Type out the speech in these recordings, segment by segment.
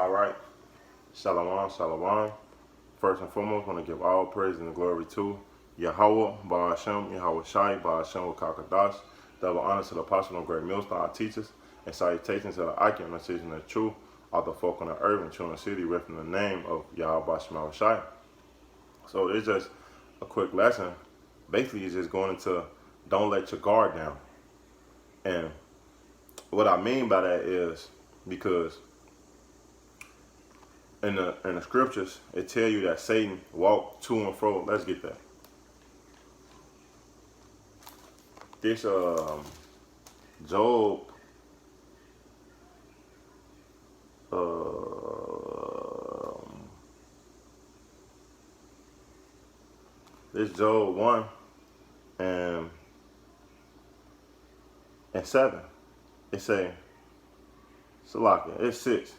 All right. Shalom, shalom. First and foremost, I want to give all praise and glory to Yahweh, Ba'ashem, Yahweh Shai, Ba'ashem, Wakakadash. Double honor to the apostle and great millstone, our teachers, and salutations to the icon and decision of truth, all the folk on the earth and children of the city, written in the name of Yahweh, Ba'ashem, Yahweh Shai. So it's just a quick lesson. Basically, it's just going into don't let your guard down. And what I mean by that is because in the scriptures, it tell you that Satan walked to and fro. Let's get that. This Job this Job 1 and 7. It say Salaka, it's 6.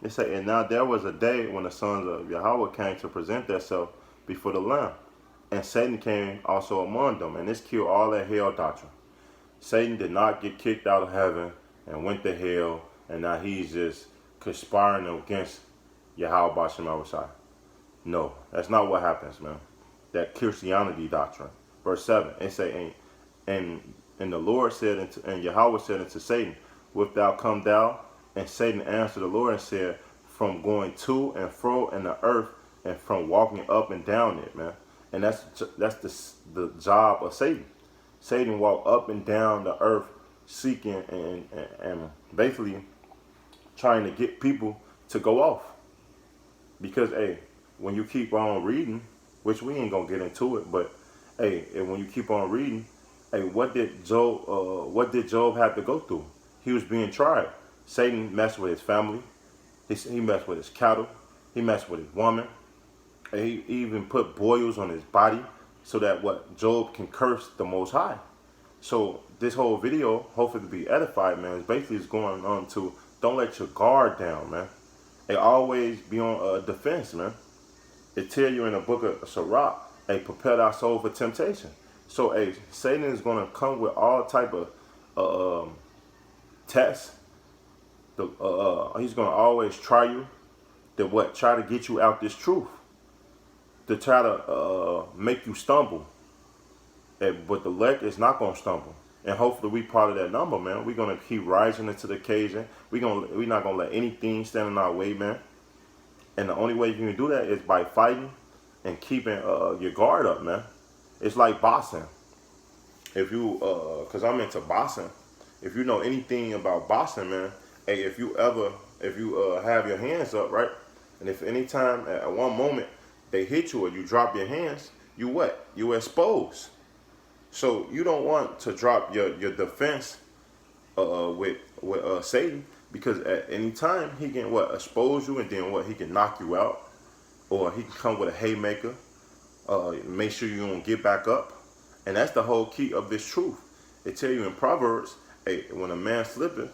It say, and now there was a day when the sons of Yahweh came to present themselves before the Lamb. And Satan came also among them, and this killed all that hell doctrine. Satan did not get kicked out of heaven and went to hell, and now he's just conspiring against Yahweh Bashem Awashai. No, that's not what happens, man. That Christianity doctrine. Verse 7, it say, and the Lord said, and Yahweh said unto Satan, wilt thou come down? And Satan answered the Lord and said, from going to and fro in the earth and from walking up and down it, man. And that's the job of Satan. Satan walked up and down the earth seeking and basically trying to get people to go off. Because, hey, when you keep on reading, which we ain't going to get into it, but, hey, and when you keep on reading, hey, what did Job have to go through? He was being tried. Satan messed with his family. He messed with his cattle. He messed with his woman. And he even put boils on his body so that Job can curse the Most High. So this whole video, hopefully to be edified, man, is basically going on to don't let your guard down, man. They always be on defense, man. It tell you in the book of Sirach, hey, prepare thy soul for temptation. So, hey, Satan is going to come with all type of tests. He's going to always try you to try to get you out this truth, to try to make you stumble. But the elect is not going to stumble, and hopefully we part of that number, man. We're going to keep rising into the occasion. We're not going to let anything stand in our way, man. And the only way you can do that is by fighting and keeping your guard up, man. It's like boxing. If you because I'm into boxing, if you know anything about boxing, man. Hey, if you have your hands up, right? And if anytime at one moment they hit you or you drop your hands, you expose. So you don't want to drop your defense with Satan, because at any time he can expose you, and then he can knock you out, or he can come with a haymaker, make sure you don't get back up. And that's the whole key of this truth. It tell you in Proverbs, hey, when a man slippeth,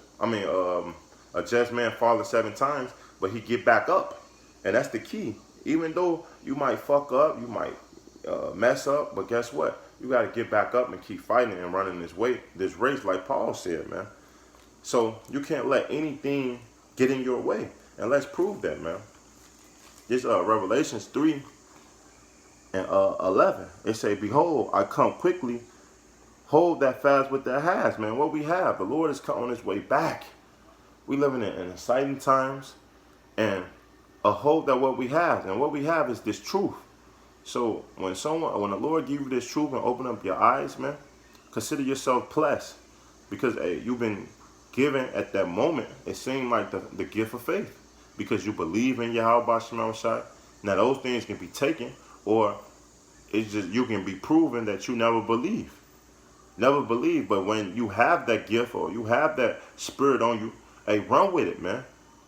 a just man falleth 7 times, but he get back up. And that's the key. Even though you might fuck up, you might mess up, but guess what? You got to get back up and keep fighting and running this race like Paul said, man. So you can't let anything get in your way. And let's prove that, man. This Revelations 3 and 11. It say, behold, I come quickly. Hold that fast with that has, man. What we have, the Lord is on his way back. We living in exciting times, and a hope that what we have, and what we have is this truth. So when the Lord give you this truth and open up your eyes, man, consider yourself blessed, because hey, you've been given at that moment. It seemed like the gift of faith, because you believe in Yahweh Bashem Shai. Now those things can be taken, or it's just you can be proven that you never believe. Never believe, but when you have that gift or you have that spirit on you, hey, run with it, man.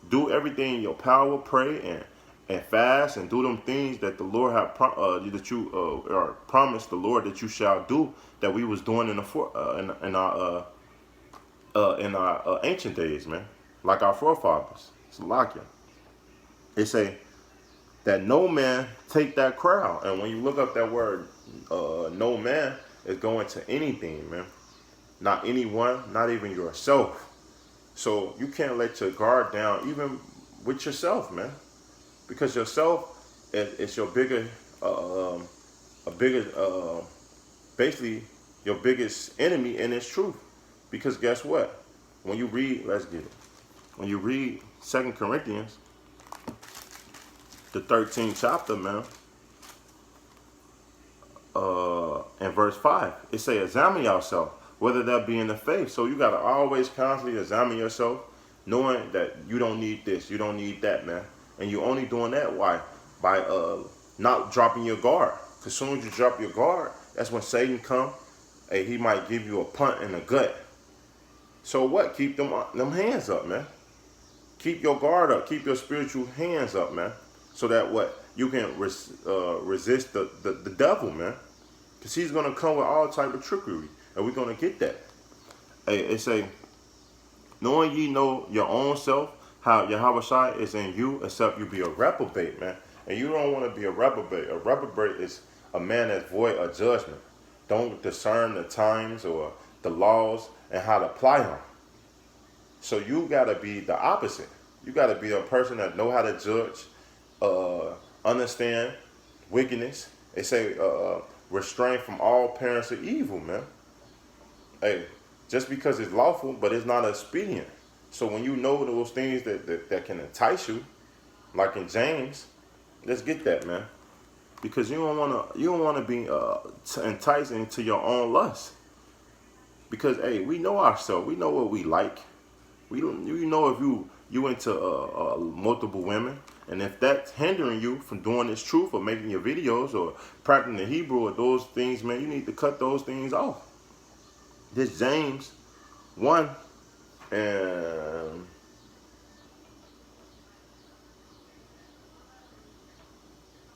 Do everything in your power, pray and fast, and do them things that the Lord have promised the Lord that you shall do, that we was doing in our ancient days, man, like our forefathers. It's like it say that no man take that crowd, and when you look up that word, no man is going to anything, man. Not anyone, not even yourself. So you can't let your guard down, even with yourself, man, because yourself is your bigger, a bigger, basically your biggest enemy in its truth. Because guess what? When you read, let's get it. When you read 2 Corinthians, the 13th chapter, man, in verse 5, it say, examine yourself, whether that be in the faith. So you got to always constantly examine yourself, knowing that you don't need this, you don't need that, man. And you're only doing that, why? By not dropping your guard. Because as soon as you drop your guard, that's when Satan come. Hey, he might give you a punt in the gut. So what? Keep them hands up, man. Keep your guard up. Keep your spiritual hands up, man. So that what? You can resist the devil, man. Because he's going to come with all type of trickery. And we're going to get that. Hey, it say, knowing ye know your own self, how Yahweh Shai is in you, except you be a reprobate, man. And you don't want to be a reprobate. A reprobate is a man that's void of judgment. Don't discern the times or the laws and how to apply them. So you got to be the opposite. You got to be a person that know how to judge, understand wickedness. They say restrain from all appearance of evil, man. Hey, just because it's lawful, but it's not expedient. So when you know those things that can entice you, like in James, let's get that, man. Because you don't wanna be enticed into your own lust. Because hey, we know ourselves. We know what we like. You know if you into multiple women, and if that's hindering you from doing this truth or making your videos or practicing the Hebrew or those things, man, you need to cut those things off. This James 1 and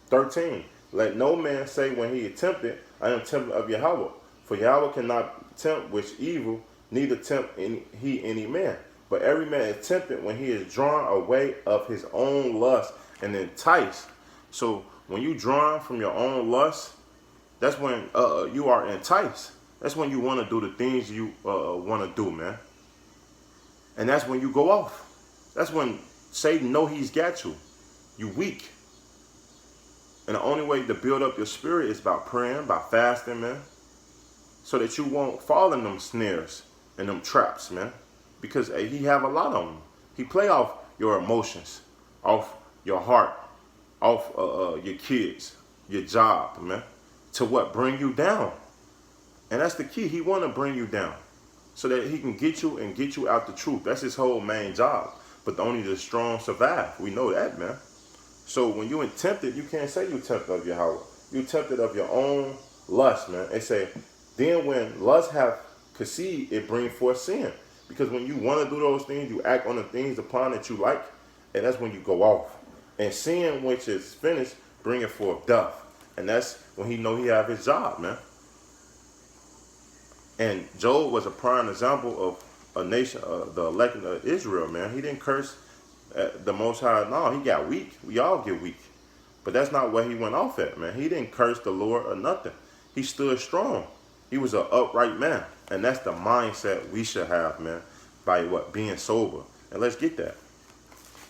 13. Let no man say when he is tempted, I am tempted of Yahweh. For Yahweh cannot tempt which evil, neither tempt he any man. But every man is tempted when he is drawn away of his own lust and enticed. So when you drawn from your own lust, that's when you are enticed. That's when you want to do the things you want to do, man. And that's when you go off. That's when Satan know he's got you. You weak. And the only way to build up your spirit is by praying, by fasting, man. So that you won't fall in them snares and them traps, man. Because hey, he have a lot of them. He play off your emotions, off your heart, off your kids, your job, man. To what? Bring you down. And that's the key. He want to bring you down. So that he can get you and get you out the truth. That's his whole main job. But only the strong survive. We know that, man. So when you're tempted, you can't say you tempted of Yahweh. You tempted of your own lust, man. They say, then when lust have conceived, it bring forth sin. Because when you want to do those things, you act on the things upon that you like, and that's when you go off. And sin, which is finished, bringing forth death. And that's when he know he have his job, man. And Job was a prime example of a nation, the elect of Israel, man. He didn't curse the Most High. No, he got weak. We all get weak. But that's not where he went off at, man. He didn't curse the Lord or nothing. He stood strong. He was an upright man. And that's the mindset we should have, man, by what? Being sober. And let's get that.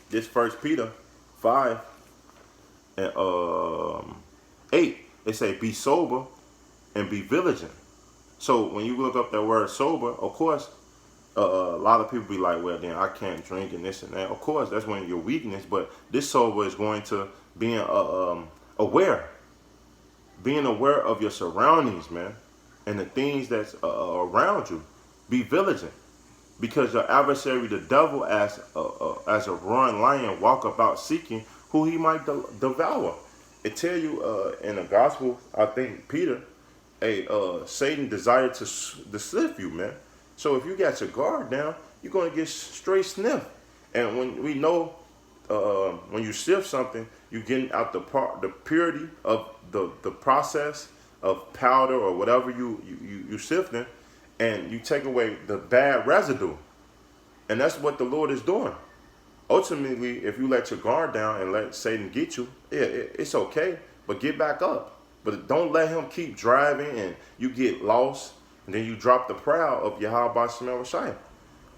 This 1 Peter 5 and 8, it say, be sober and be vigilant. So when you look up that word sober, of course, a lot of people be like, well, then I can't drink and this and that. Of course, that's when your weakness. But this sober is going to being aware. Being aware of your surroundings, man. And the things that's around you. Be vigilant. Because your adversary, the devil, as a roaring lion, walk about seeking who he might devour. It tell you in the gospel, I think, Peter, Satan desired to sift you, man. So if you got your guard down, you're going to get straight sniffed. And when we know, when you sift something, you're getting out the purity of the process of powder or whatever you sifting, and you take away the bad residue. And that's what the Lord is doing. Ultimately, if you let your guard down and let Satan get you, it's okay, but get back up. But don't let him keep driving and you get lost and then you drop the prow of Yahweh Shai.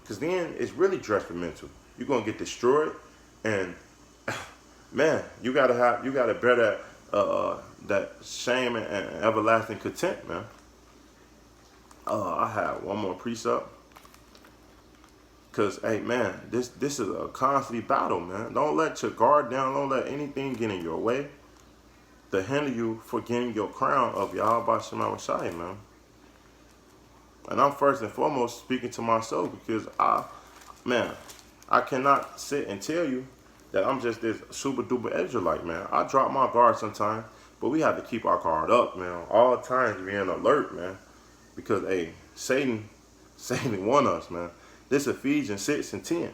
Because then it's really detrimental. You're going to get destroyed And man, you gotta bear that shame and everlasting content, man. I have one more precept. Cause hey man, this is a constant battle, man. Don't let your guard down. Don't let anything get in your way to hinder you for getting your crown of Yahweh Shema Shai, man. And I'm first and foremost speaking to myself because I cannot sit and tell you that I'm just this super duper Israelite, man. I drop my guard sometimes, but we have to keep our guard up, man. All times being alert, man. Because hey, Satan won us, man. This Ephesians 6:10.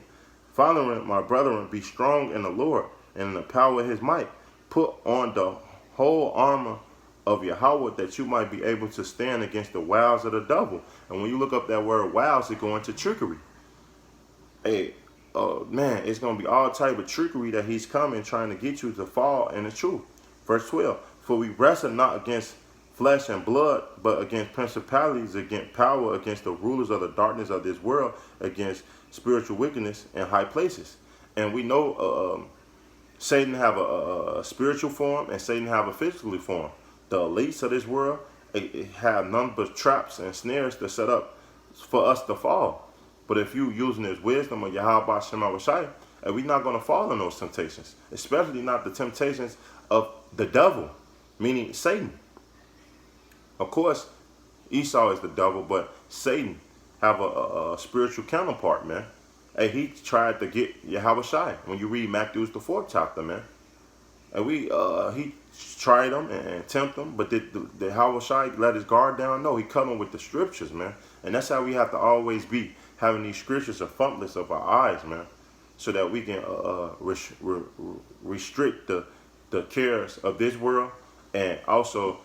Following my brethren, be strong in the Lord and in the power of his might. Put on the whole armor of Yahweh that you might be able to stand against the wiles of the devil. And when you look up that word wiles, it go into trickery. Hey, man, it's going to be all type of trickery that he's coming trying to get you to fall in the truth. Verse 12. For we wrestle not against flesh and blood, but against principalities, against power, against the rulers of the darkness of this world, against spiritual wickedness in high places. And we know Satan have a spiritual form and Satan have a physical form. The elites of this world it have none but traps and snares to set up for us to fall. But if you using his wisdom of Yahweh Shema Shai, we're not going to fall in those temptations, especially not the temptations of the devil, meaning Satan. Of course, Esau is the devil, but Satan have a spiritual counterpart, man. Hey, he tried to get Yahweh Shai. When you read Matthew the 4th chapter, man. And he tried him and tempted him, but did Yahweh Shai let his guard down? No, he cut him with the scriptures, man. And that's how we have to always be, having these scriptures in frontlets of our eyes, man. So that we can restrict the cares of this world and also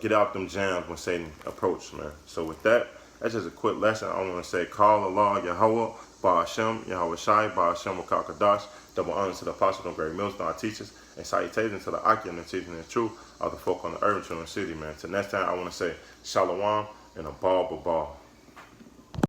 get out them jams when Satan approaches, man. So with that, that's just a quick lesson. I want to say, call Allah, Yahweh, Ba Hashem, Yahweh Shai, Ba Hashem, Wakakadash. Double honor to the apostle and great millstone, our teachers, and salutations to the Akim and teaching the truth of the folk on the urban children city, man. Till next time, I want to say, Shalom and a ball.